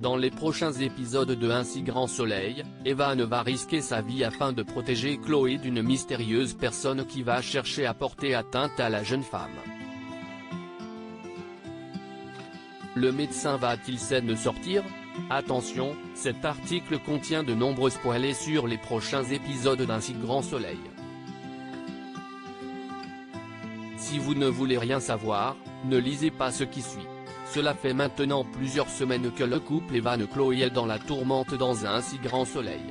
Dans les prochains épisodes de Un si grand soleil, Evan va risquer sa vie afin de protéger Chloé d'une mystérieuse personne qui va chercher à porter atteinte à la jeune femme. Le médecin va-t-il s'en sortir? Attention, cet article contient de nombreux spoilers sur les prochains épisodes d'Un si grand soleil. Si vous ne voulez rien savoir, ne lisez pas ce qui suit. Cela fait maintenant plusieurs semaines que le couple Evan-Chloé est dans la tourmente dans Un si grand soleil.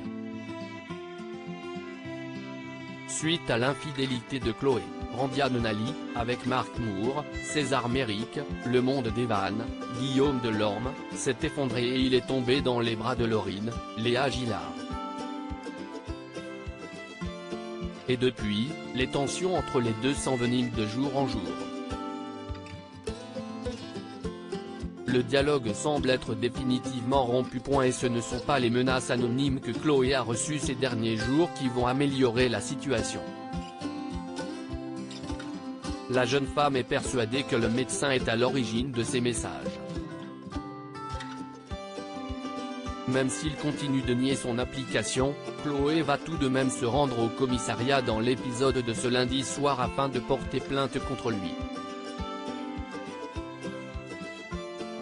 Suite à l'infidélité de Chloé, Randia Nunali, avec Mark Moore, César Méric, le monde d'Evan, Guillaume Delorme, s'est effondré et il est tombé dans les bras de Laurine, Léa Gillard. Et depuis, les tensions entre les deux s'enveniment de jour en jour. Le dialogue semble être définitivement rompu. Et ce ne sont pas les menaces anonymes que Chloé a reçues ces derniers jours qui vont améliorer la situation. La jeune femme est persuadée que le médecin est à l'origine de ces messages. Même s'il continue de nier son application, Chloé va tout de même se rendre au commissariat dans l'épisode de ce lundi soir afin de porter plainte contre lui.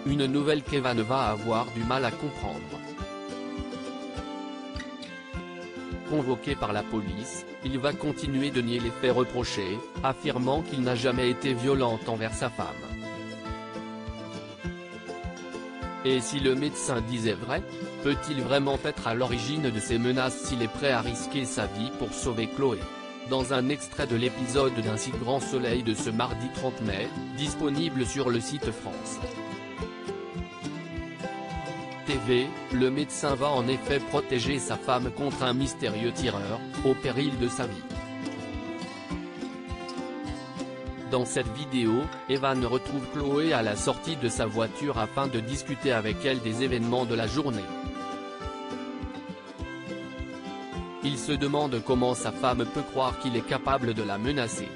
Une nouvelle qu'Evan va avoir du mal à comprendre. Convoqué par la police, il va continuer de nier les faits reprochés, affirmant qu'il n'a jamais été violent envers sa femme. Et si le médecin disait vrai, peut-il vraiment être à l'origine de ces menaces s'il est prêt à risquer sa vie pour sauver Chloé? Dans un extrait de l'épisode d'Un si grand soleil de ce mardi 30 mai, disponible sur le site France TV, le médecin va en effet protéger sa femme contre un mystérieux tireur, au péril de sa vie. Dans cette vidéo, Evan retrouve Chloé à la sortie de sa voiture afin de discuter avec elle des événements de la journée. Il se demande comment sa femme peut croire qu'il est capable de la menacer.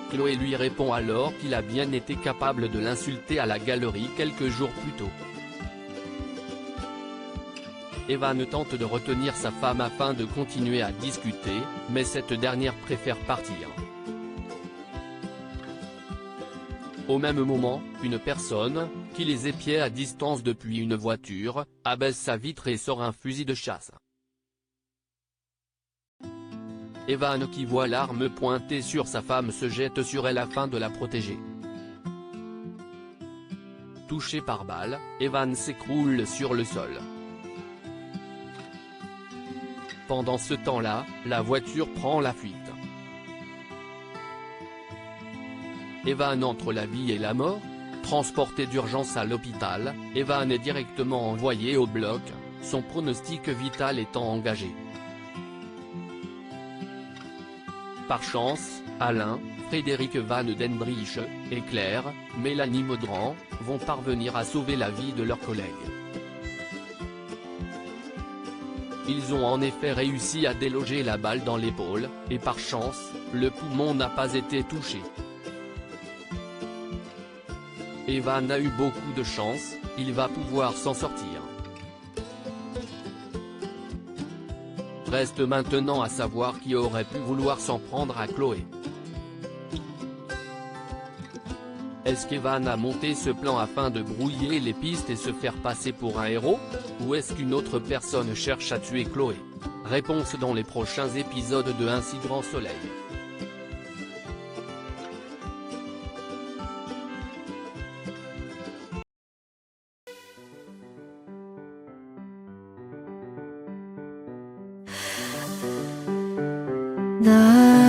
Chloé lui répond alors qu'il a bien été capable de l'insulter à la galerie quelques jours plus tôt. Evan tente de retenir sa femme afin de continuer à discuter, mais cette dernière préfère partir. Au même moment, une personne, qui les épiait à distance depuis une voiture, abaisse sa vitre et sort un fusil de chasse. Evan qui voit l'arme pointée sur sa femme se jette sur elle afin de la protéger. Touché par balle, Evan s'écroule sur le sol. Pendant ce temps-là, la voiture prend la fuite. Evan entre la vie et la mort. Transporté d'urgence à l'hôpital, Evan est directement envoyé au bloc, son pronostic vital étant engagé. Par chance, Alain, Frédéric Van Den Brieche, et Claire, Mélanie Maudran, vont parvenir à sauver la vie de leurs collègues. Ils ont en effet réussi à déloger la balle dans l'épaule, et par chance, le poumon n'a pas été touché. Evan a eu beaucoup de chance, il va pouvoir s'en sortir. Reste maintenant à savoir qui aurait pu vouloir s'en prendre à Chloé. Est-ce qu'Evan a monté ce plan afin de brouiller les pistes et se faire passer pour un héros? Ou est-ce qu'une autre personne cherche à tuer Chloé? Réponse dans les prochains épisodes de Un si grand soleil. 나